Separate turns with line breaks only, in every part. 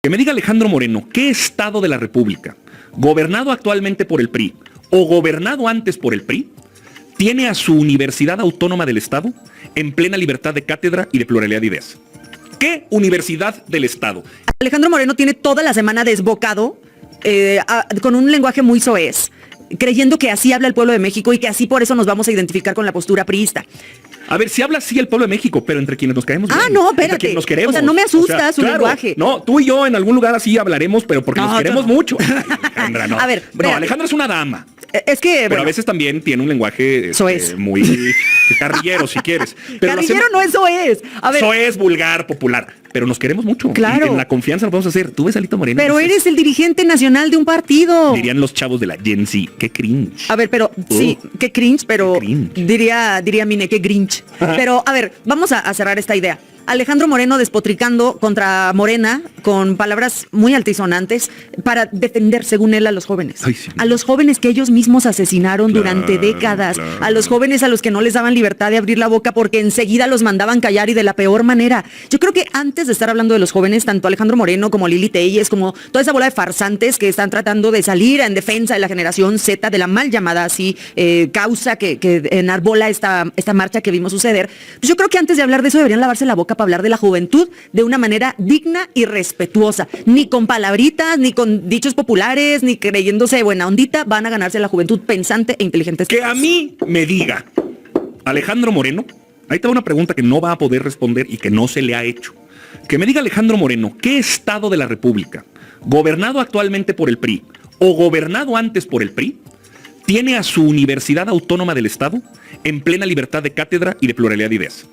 Que me diga Alejandro Moreno, ¿qué estado de la República, gobernado actualmente por el PRI o gobernado antes por el PRI, tiene a su Universidad Autónoma del Estado en plena libertad de cátedra y de pluralidad de ideas? ¿Qué universidad del Estado?
Alejandro Moreno tiene toda la semana desbocado con un lenguaje muy soez, creyendo que así habla el pueblo de México y que así por eso nos vamos a identificar con la postura priista.
A ver, si habla así el pueblo de México, pero entre quienes nos caemos bien.
No, espérate.
Entre quienes nos queremos.
O sea, no me asusta su
claro,
lenguaje.
No, tú y yo en algún lugar así hablaremos, pero porque nos queremos mucho. Alejandra, no.
A ver,
no, Alejandra es una dama.
Es que,
pero a veces también tiene un lenguaje muy carrillero, si quieres. Pero
carrillero no es soez. A ver.
Soez, vulgar, popular. Pero nos queremos mucho.
Claro.
Y en la confianza lo podemos hacer. Tú ves a Alito Moreno.
Pero eres el dirigente nacional de un partido.
Dirían los chavos de la Gen Z. Qué cringe.
A ver, pero sí, qué cringe, pero
qué cringe.
Diría Mine, qué grinch.
Ajá.
Pero, a ver, vamos a cerrar esta idea. Alejandro Moreno despotricando contra Morena con palabras muy altisonantes para defender, según él, a los jóvenes.
Ay, sí.
A los jóvenes que ellos mismos asesinaron durante décadas.
Claro.
A los jóvenes a los que no les daban libertad de abrir la boca porque enseguida los mandaban callar y de la peor manera. Yo creo que antes de estar hablando de los jóvenes, tanto Alejandro Moreno como Lili Telles, como toda esa bola de farsantes que están tratando de salir en defensa de la generación Z, de la mal llamada así causa que enarbola esta marcha que vimos suceder, pues yo creo que antes de hablar de eso deberían lavarse la boca para hablar de la juventud de una manera digna y respetuosa. Ni con palabritas, ni con dichos populares, ni creyéndose buena ondita, van a ganarse la juventud pensante e inteligente.
Que a mí me diga Alejandro Moreno, ahí te va una pregunta que no va a poder responder y que no se le ha hecho. Que me diga Alejandro Moreno, ¿qué estado de la República, gobernado actualmente por el PRI o gobernado antes por el PRI, tiene a su Universidad Autónoma del Estado en plena libertad de cátedra y de pluralidad de ideas?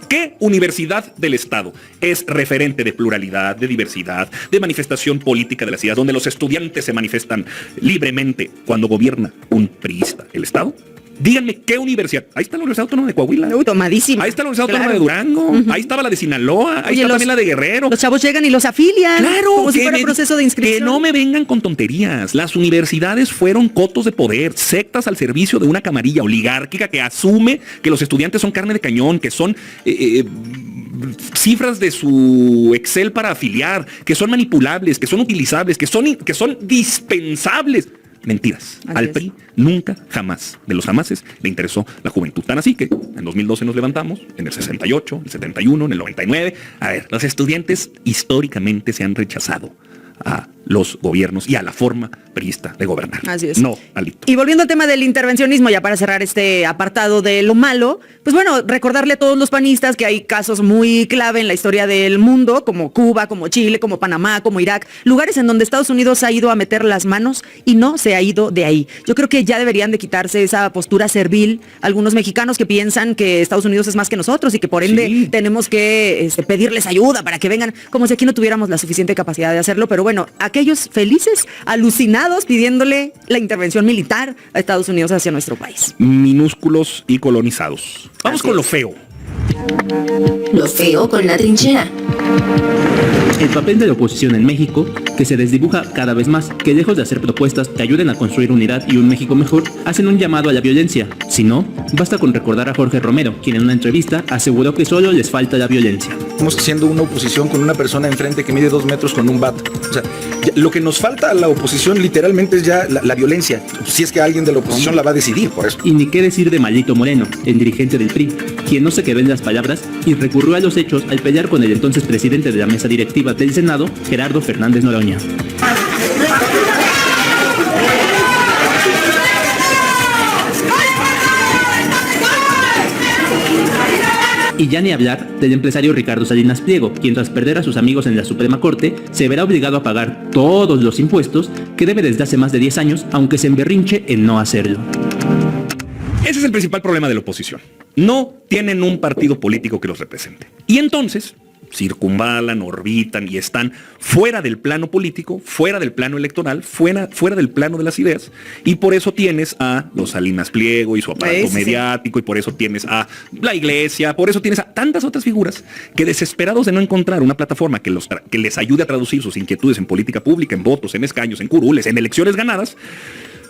¿Qué universidad del Estado es referente de pluralidad, de diversidad, de manifestación política de las ideas, donde los estudiantes se manifiestan libremente cuando gobierna un priista el Estado? Díganme qué universidad. Ahí está la Universidad Autónoma de Coahuila.
Tomadísimo.
Ahí está la Universidad Autónoma de Durango. Ahí estaba la de Sinaloa. Ahí está también la de Guerrero.
Los chavos llegan y los afilian.
Claro.
Como si fuera proceso de inscripción.
Que no me vengan con tonterías. Las universidades fueron cotos de poder, sectas al servicio de una camarilla oligárquica que asume que los estudiantes son carne de cañón, que son cifras de su Excel para afiliar, que son manipulables, que son utilizables, que son dispensables. Mentiras. Al PRI nunca, jamás, de los jamases, le interesó la juventud. Tan así que en 2012 nos levantamos, en el 68, en el 71, en el 99. A ver, los estudiantes históricamente se han rechazado a los gobiernos y a la forma priista de gobernar.
Así es.
No, Alito.
Y volviendo al tema del intervencionismo, ya para cerrar este apartado de lo malo, pues bueno, recordarle a todos los panistas que hay casos muy clave en la historia del mundo, como Cuba, como Chile, como Panamá, como Irak, lugares en donde Estados Unidos ha ido a meter las manos y no se ha ido de ahí. Yo creo que ya deberían de quitarse esa postura servil algunos mexicanos que piensan que Estados Unidos es más que nosotros y que por ende tenemos que pedirles ayuda para que vengan, como si aquí no tuviéramos la suficiente capacidad de hacerlo, pero bueno, aquellos felices, alucinados, pidiéndole la intervención militar a Estados Unidos hacia nuestro país.
Minúsculos y colonizados. Vamos con lo feo.
Lo feo con la trinchera.
El papel de la oposición en México, que se desdibuja cada vez más, que lejos de hacer propuestas que ayuden a construir unidad y un México mejor, hacen un llamado a la violencia. Si no, basta con recordar a Jorge Romero, quien en una entrevista aseguró que solo les falta la violencia.
Estamos haciendo una oposición con una persona enfrente que mide 2 metros con un bat. O sea, lo que nos falta a la oposición literalmente es ya la violencia. Si es que alguien de la oposición la va a decidir por eso.
Y ni qué decir de Maldito Moreno, el dirigente del PRI, quien no se quedó en las palabras y recurrió a los hechos al pelear con el entonces presidente de la mesa directiva del Senado, Gerardo Fernández Noroña. Y ya ni hablar del empresario Ricardo Salinas Pliego, quien tras perder a sus amigos en la Suprema Corte, se verá obligado a pagar todos los impuestos que debe desde hace más de 10 años, aunque se emberrinche en no hacerlo.
Ese es el principal problema de la oposición. No tienen un partido político que los represente. Y entonces circunvalan, orbitan y están fuera del plano político, fuera del plano electoral, fuera del plano de las ideas. Y por eso tienes a los Salinas Pliego y su aparato mediático, y por eso tienes a la Iglesia, por eso tienes a tantas otras figuras que, desesperados de no encontrar una plataforma que les ayude a traducir sus inquietudes en política pública, en votos, en escaños, en curules, en elecciones ganadas,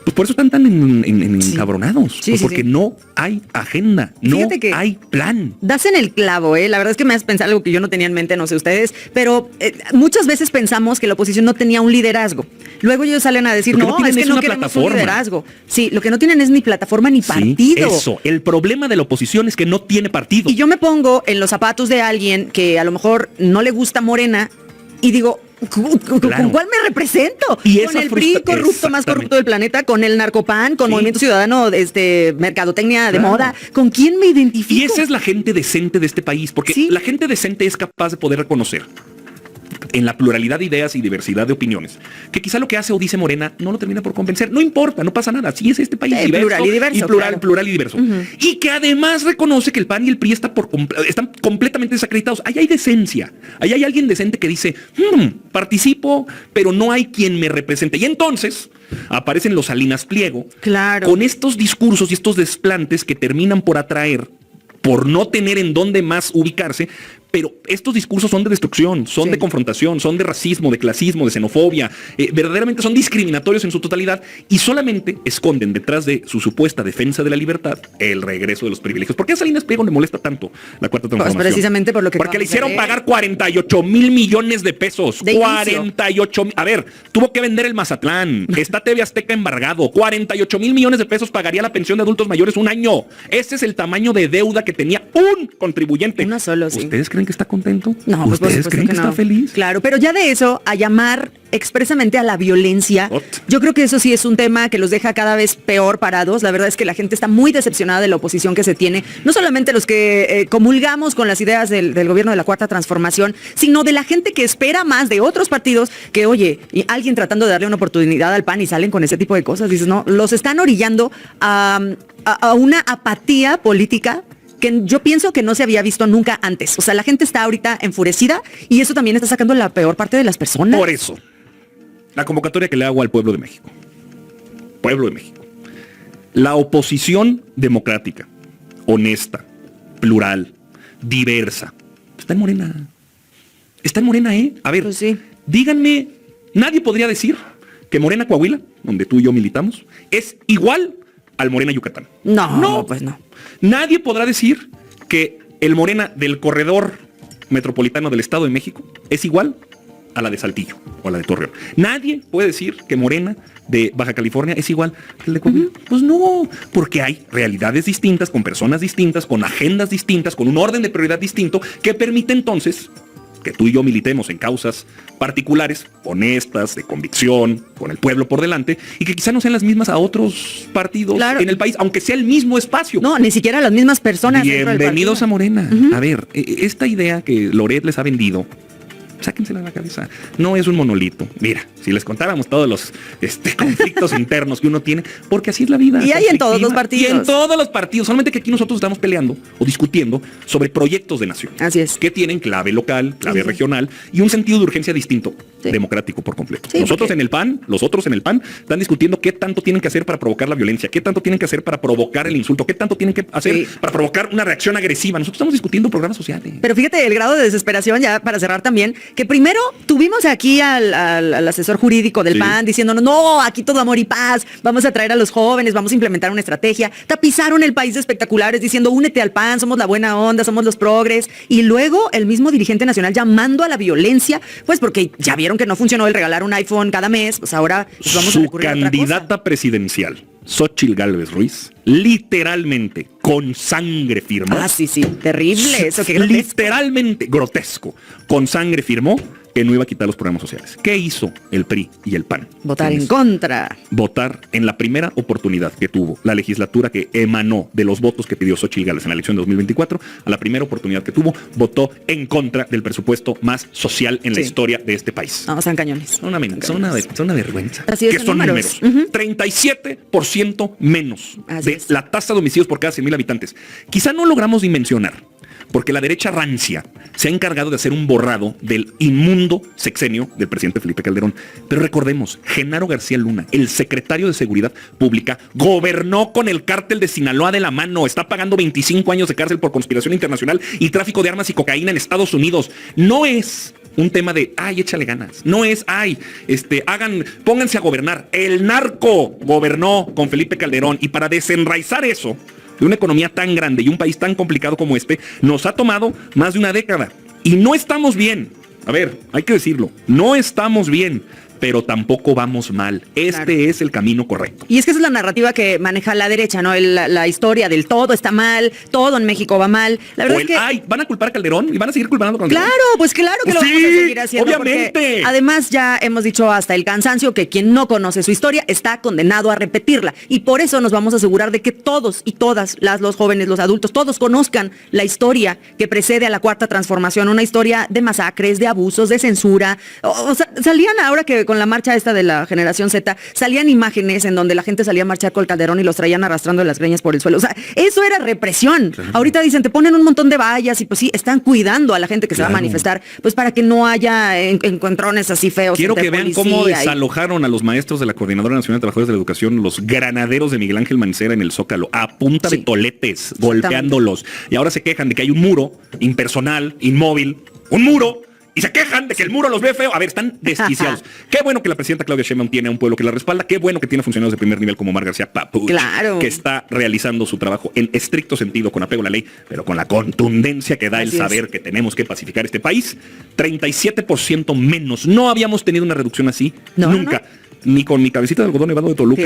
Pues por eso están tan encabronados.
Sí,
Pues
sí,
porque
sí.
no hay agenda, no
Fíjate que
hay plan.
das en el clavo, ¿eh? La verdad es que me has pensado algo que yo no tenía en mente, no sé ustedes, pero muchas veces pensamos que la oposición no tenía un liderazgo. Luego ellos salen a decir,
Lo que no
no,
tienen
es que
es
no
una
queremos un
plataforma.
liderazgo. Sí, lo que no tienen es ni plataforma ni
Sí,
partido.
eso. El problema de la oposición es que no tiene partido.
Y yo me pongo en los zapatos de alguien que a lo mejor no le gusta Morena y digo, ¿con
Claro.
cuál me represento?
Y
con
esa
el PRI
frustra-
corrupto, más corrupto del planeta, con el narcopan, con
Sí.
Movimiento Ciudadano, mercadotecnia de
Claro.
moda. ¿Con quién me identifico?
Y esa es la gente decente de este país, porque
Sí.
la gente decente es capaz de poder reconocer en la pluralidad de ideas y diversidad de opiniones, que quizá lo que hace o dice Morena no lo termina por convencer. No importa, no pasa nada. Así es este país
Sí,
diverso.
plural y diverso, claro.
Plural y diverso. Y que además reconoce que el PAN y el PRI están completamente desacreditados. Ahí hay decencia. Ahí hay alguien decente que dice, participo, pero no hay quien me represente. Y entonces aparecen los Salinas Pliego,
Claro.
con estos discursos y estos desplantes que terminan por atraer, por no tener en dónde más ubicarse, pero estos discursos son de destrucción, son
Sí.
de confrontación, son de racismo, de clasismo, de xenofobia, verdaderamente son discriminatorios en su totalidad y solamente esconden detrás de su supuesta defensa de la libertad el regreso de los privilegios. ¿Por qué a Salinas Pliego le molesta tanto la Cuarta Transformación?
precisamente por lo que
Porque le
acabamos de
hicieron
ver.
pagar 48 mil millones de pesos.
De inicio.
48 mil. A ver, tuvo que vender el Mazatlán. Está TV Azteca embargado. 48 mil millones de pesos pagaría la pensión de adultos mayores un año. Ese es el tamaño de deuda que tenía un contribuyente.
Uno solo, sí.
¿Ustedes creen que está contento?
No, pues por
¿Ustedes
supuesto
creen que,
no.
está feliz?
Claro, pero ya de eso a llamar expresamente a la violencia,
Ot.
yo creo que eso sí es un tema que los deja cada vez peor parados. La verdad es que la gente está muy decepcionada de la oposición que se tiene, no solamente los que comulgamos con las ideas del gobierno de la Cuarta Transformación, sino de la gente que espera más de otros partidos que, oye, y alguien tratando de darle una oportunidad al PAN y salen con ese tipo de cosas. Dices, no, los están orillando a una apatía política que yo pienso que no se había visto nunca antes. O sea, la gente está ahorita enfurecida y eso también está sacando la peor parte de las personas.
Por eso, la convocatoria que le hago al pueblo de México. Pueblo de México. La oposición democrática, honesta, plural, diversa, está en Morena. Está en Morena, ¿eh? A ver,
Pues sí.
díganme, nadie podría decir que Morena Coahuila, donde tú y yo militamos, es igual al Morena Yucatán.
No, pues no.
Nadie podrá decir que el Morena del corredor metropolitano del Estado de México es igual a la de Saltillo o a la de Torreón. Nadie puede decir que Morena de Baja California es igual que el de Coahuila. Pues no, porque hay realidades distintas, con personas distintas, con agendas distintas, con un orden de prioridad distinto que permite entonces que tú y yo militemos en causas particulares, honestas, de convicción, con el pueblo por delante, y que quizá no sean las mismas a otros partidos
Claro.
en el país, aunque sea el mismo espacio.
No, ni siquiera las mismas personas. dentro del
Bienvenidos a
partido.
Morena. A ver, esta idea que Loret les ha vendido, sáquensela de la cabeza. No es un monolito. Mira, si les contáramos todos los conflictos internos que uno tiene, porque así es la vida.
Y hay en todos los
conflictiva. Y en
partidos.
todos los partidos. Solamente que aquí nosotros estamos peleando o discutiendo sobre proyectos de nación.
Así es.
Que tienen clave local, clave
Sí.
regional y un sentido de urgencia distinto,
Sí.
democrático por completo.
Sí,
Nosotros
porque-
en el PAN, los otros en el PAN, están discutiendo qué tanto tienen que hacer para provocar la violencia, qué tanto tienen que hacer para provocar el insulto, qué tanto tienen que hacer
Sí.
para provocar una reacción agresiva. Nosotros estamos discutiendo programas sociales.
Pero fíjate el grado de desesperación, ya para cerrar también, que primero tuvimos aquí al asesor jurídico del
Sí.
PAN diciéndonos, no, aquí todo amor y paz, vamos a traer a los jóvenes, vamos a implementar una estrategia. Tapizaron el país de espectaculares diciendo, únete al PAN, somos la buena onda, somos los progres. Y luego el mismo dirigente nacional llamando a la violencia, pues porque ya vieron que no funcionó el regalar un iPhone cada mes, pues ahora pues vamos a
Su
recurrir a otra cosa.
candidata presidencial, Xóchitl Gálvez Ruiz, literalmente con sangre firmó.
Ah, sí, terrible, eso que grotesco.
Literalmente grotesco. Con sangre firmó que no iba a quitar los programas sociales. ¿Qué hizo el PRI y el PAN?
Votar en
¿Quiénes?
contra.
Votar en la primera oportunidad que tuvo la legislatura que emanó de los votos que pidió Xóchitl Gálvez en la elección de 2024, a la primera oportunidad que tuvo, votó en contra del presupuesto más social en la
Sí.
historia de este país.
No, sean cañones.
Son una vergüenza.
Así es,
que
en
son
números.
números. 37% menos
Así
de
es.
la tasa de homicidios por cada 100,000 habitantes. Quizá no logramos dimensionar, porque la derecha rancia se ha encargado de hacer un borrado del inmundo sexenio del presidente Felipe Calderón. Pero recordemos, Genaro García Luna, el secretario de Seguridad Pública, gobernó con el cártel de Sinaloa de la mano. Está pagando 25 años de cárcel por conspiración internacional y tráfico de armas y cocaína en Estados Unidos. No es un tema de, ay, échale ganas. No es, ay, pónganse a gobernar. El narco gobernó con Felipe Calderón y para desenraizar eso de una economía tan grande y un país tan complicado como este, nos ha tomado más de una década. Y no estamos bien. A ver, hay que decirlo, no estamos bien, pero tampoco vamos mal. Este es el camino correcto.
Y es que esa es la narrativa que maneja la derecha, ¿no? La historia del todo está mal, todo en México va mal. La verdad es que...
ay, ¿van a culpar a Calderón? ¿Y van a seguir culpando a Calderón?
Claro, pues claro que lo vamos a seguir haciendo.
Obviamente.
Porque además ya hemos dicho hasta el cansancio que quien no conoce su historia está condenado a repetirla. Y por eso nos vamos a asegurar de que todos y todas, los jóvenes, los adultos, todos conozcan la historia que precede a la Cuarta Transformación. Una historia de masacres, de abusos, de censura. O sea, salían ahora que con la marcha esta de la generación Z, salían imágenes en donde la gente salía a marchar con el Calderón y los traían arrastrando las greñas por el suelo. O sea, eso era represión. Claro. Ahorita dicen, te ponen un montón de vallas y pues sí, están cuidando a la gente que se va a manifestar, pues para que no haya encontrones así feos.
Quiero que vean cómo desalojaron a los maestros de la Coordinadora Nacional de Trabajadores de la Educación, los granaderos de Miguel Ángel Mancera en el Zócalo, a punta de toletes, golpeándolos. Y ahora se quejan de que hay un muro impersonal, inmóvil, un muro, y se quejan de que el muro los ve feo. A ver, están desquiciados. Qué bueno que la presidenta Claudia Sheinbaum tiene a un pueblo que la respalda. Qué bueno que tiene funcionarios de primer nivel como Omar García Papuch, que está realizando su trabajo en estricto sentido, con apego a la ley, pero con la contundencia que da el saber que tenemos que pacificar este país. 37% menos. No habíamos tenido una reducción así nunca. Ni con mi cabecita de algodón nevado de Toluca.